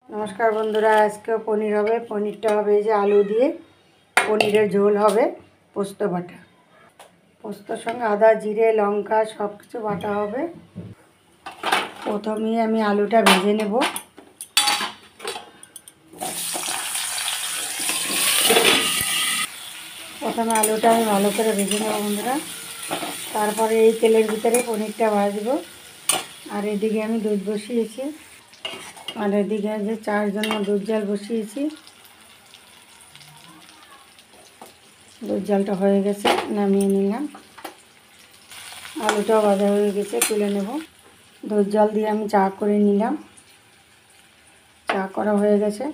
नमस्कार बंधुरा आज के पनीर হবে পনিরটা হবে এই যে আলু দিয়ে পনিরের ঝোল হবে পোস্ত বাটা পোস্তর সঙ্গে আদা জিরে লঙ্কা সব কিছু বাটা হবে। প্রথমে আমি আলুটা ভেজে নেব। প্রথমে আলুটা আমি ভালো করে ভেজে নেব বন্ধুরা। তারপরে এই তেলের ভিতরে পনিরটা ভাজবো। আর এদিকে আমি দুধ বসিয়েছি। আর এদিকে যে চায়ের জন্য দুধ জাল বসিয়েছি। দুধ জালটা হয়ে গেছে, নামিয়ে নিলাম। আলুটাও ভাজা হয়ে গেছে, তুলে নেব। দুধ জাল দিয়ে আমি চা করে নিলাম। চা করা হয়ে গেছে,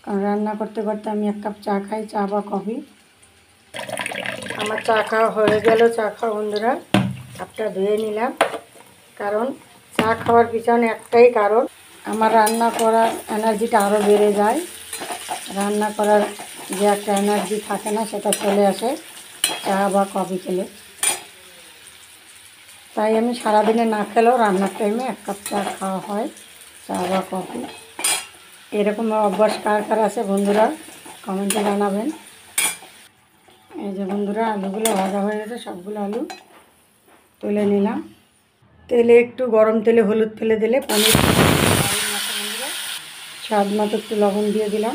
কারণ রান্না করতে করতে আমি 1 কাপ চা খাই, চা বা কফি। আমার চা খাওয়া হয়ে গেল। চা খাওয়া বন্ধুরা কাপটা ধুয়ে নিলাম, কারণ চা খাওয়ার পিছনে একটাই কারণ, আমার রান্না করার এনার্জিটা আরও বেড়ে যায়। রান্না করার যে একটা এনার্জি থাকে না, সেটা চলে আসে চা বা কফি খেলে। তাই আমি সারাদিনে না খেলেও রান্নার টাইমে 1 কাপ চা খাওয়া হয়, চা বা কফি। এরকম অভ্যাস কার কার আছে বন্ধুরা কমেন্টে জানাবেন। এই যে বন্ধুরা আলুগুলো ভাজা হয়ে গেছে, সবগুলো আলু তুলে নিলাম। তেলে একটু গরম তেলে হলুদ ফেলে দিলে পনির বন্ধুরা স্বাদ মতো একটু লবণ দিয়ে দিলাম।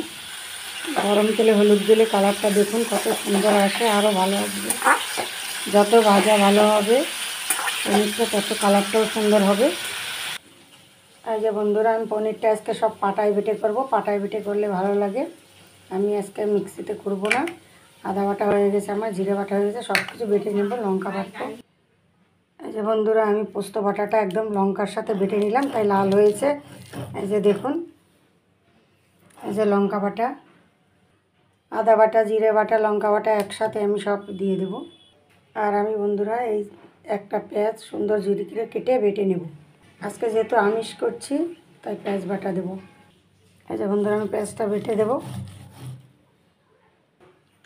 গরম তেলে হলুদ দিলে কালারটা দেখুন কত সুন্দর আসে, আরও ভালো আসবে। যত ভাজা ভালো হবে পনিরটা, তত কালারটাও সুন্দর হবে। এই যে বন্ধুরা আমি পনিরটা আজকে সব পাটায় বেটে করব। পাটায় বেটে করলে ভালো লাগে। আমি আজকে মিক্সিতে করব না। আদা বাটা হয়ে গেছে, আমার জিরে বাটা হয়ে গেছে, সব কিছু বেটে নেব। লঙ্কা বাটবো। এই যে বন্ধুরা আমি পোস্ত বাটাটা একদম লঙ্কার সাথে বেটে নিলাম, তাই লাল হয়েছে। এই যে দেখুন, এই যে লঙ্কা বাটা, আদা বাটা, জিরে বাটা, লঙ্কা বাটা একসাথে আমি সব দিয়ে দেব। আর আমি বন্ধুরা এই একটা পেঁয়াজ সুন্দর ঝুরি করে কেটে বেটে নেব। আজকে যেহেতু আমিষ করছি তাই পেঁয়াজ বাটা দেব। এই যে বন্ধুরা আমি পেঁয়াজটা বেটে দেব।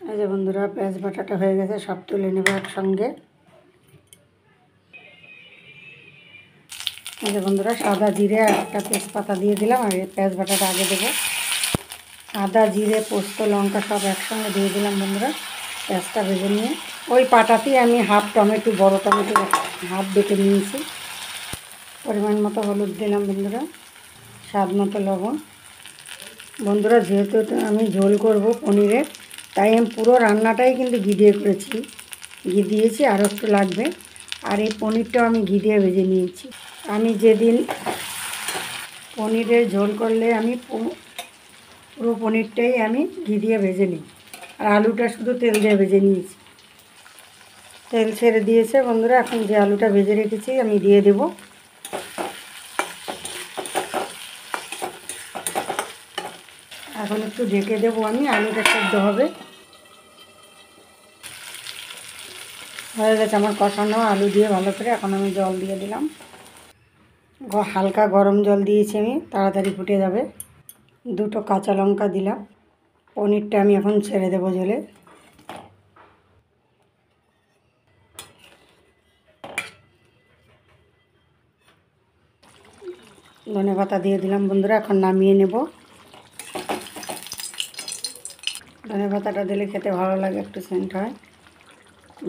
এই যে বন্ধুরা পেঁয়াজ বাটাটা হয়ে গেছে, সব তুলে নেব একসঙ্গে। এই যে বন্ধুরা সাদা জিরে আর একটা তেজপাতা দিয়ে দিলাম। আর পেঁয়াজ বাটাটা আগে দেবো। আদা জিরে পোস্ত লঙ্কা সব একসঙ্গে দিয়ে দিলাম বন্ধুরা। পেঁয়াজটা ভেজে নিয়ে ওই পাটাতেই আমি হাফ টমেটো, বড় টমেটো হাফ বেটে নিয়েছি। পরিমাণ মতো হলুদ দিলাম বন্ধুরা, স্বাদ মতো লবণ। বন্ধুরা যেহেতু আমি ঝোল করব পনিরের, তাই আমি পুরো রান্নাটাই কিন্তু ঘি দিয়ে করেছি। ঘি দিয়েছি, আরও একটু লাগবে। আর এই পনিরটাও আমি ঘি দিয়ে ভেজে নিয়েছি। আমি যেদিন পনিরের ঝোল করলে আমি পুরো পনিরটাই আমি ঘি দিয়ে ভেজে নিই। আর আলুটা শুধু তেল দিয়ে ভেজে নিয়েছি। তেল ছেড়ে দিয়েছে বন্ধুরা। এখন যে আলুটা ভেজে রেখেছি আমি দিয়ে দেব। এখন একটু ঢেকে দেবো আমি, আলুটা সেদ্ধ হবে। হয়ে গেছে আমার কষানো আলু দিয়ে ভালো করে। এখন আমি জল দিয়ে দিলাম। হালকা গরম জল দিয়েছি আমি, তাড়াতাড়ি ফুটে যাবে। 2টো কাঁচা লঙ্কা দিলাম। পনিরটা আমি এখন ছেড়ে দেবো জলে। ধনেপাতা দিয়ে দিলাম বন্ধুরা। এখন নামিয়ে নেব। ধনেপাতাটা দিলে খেতে ভালো লাগে, একটু সেন্ট হয়।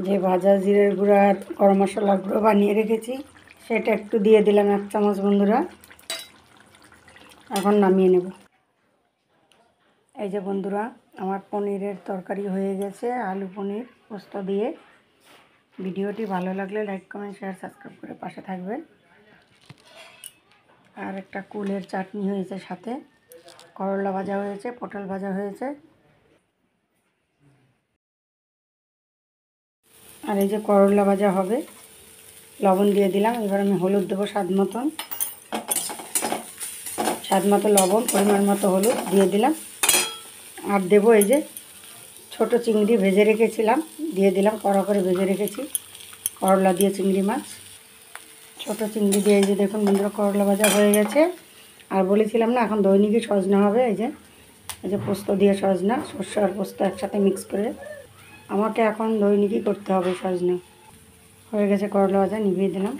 যে ভাজা জিরের গুঁড়ো আর গরম মশলার গুঁড়ো বানিয়ে রেখেছি, সেটা একটু দিয়ে দিলাম 1 চামচ বন্ধুরা। এখন নামিয়ে নেব। এই যে বন্ধুরা আমার পনিরের তরকারি হয়ে গেছে, আলু পনির পোস্ত দিয়ে। ভিডিওটি ভালো লাগলে লাইক কমেন্ট শেয়ার সাবস্ক্রাইব করে পাশে থাকবেন। আর একটা কুলের চাটনি হয়েছে, সাথে করলা ভাজা হয়েছে, পটল ভাজা হয়েছে। আর এই যে করলা ভাজা হবে। লবণ দিয়ে দিলাম। এবার আমি হলুদ দেবো স্বাদ মতন। স্বাদ মতো লবণ, পরিমাণ মতো হলুদ দিয়ে দিলাম। আর দেবো এই যে ছোট চিংড়ি ভেজে রেখেছিলাম, দিয়ে দিলাম। কড়া করে ভেজে রেখেছি করলা দিয়ে চিংড়ি মাছ। ছোট চিংড়ি দিয়ে এই যে দেখুন বন্ধুরা করলা ভাজা হয়ে গেছে। আর বলেছিলাম না এখন দৈনিকই সজনা হবে। এই যে পোস্ত দিয়ে সজনা, সর্ষে আর পোস্ত একসাথে মিক্স করে আমাকে এখন দৈনিকই করতে হবে সজনা। হয়ে গেছে করলা ভাজা, নিভিয়ে দিলাম।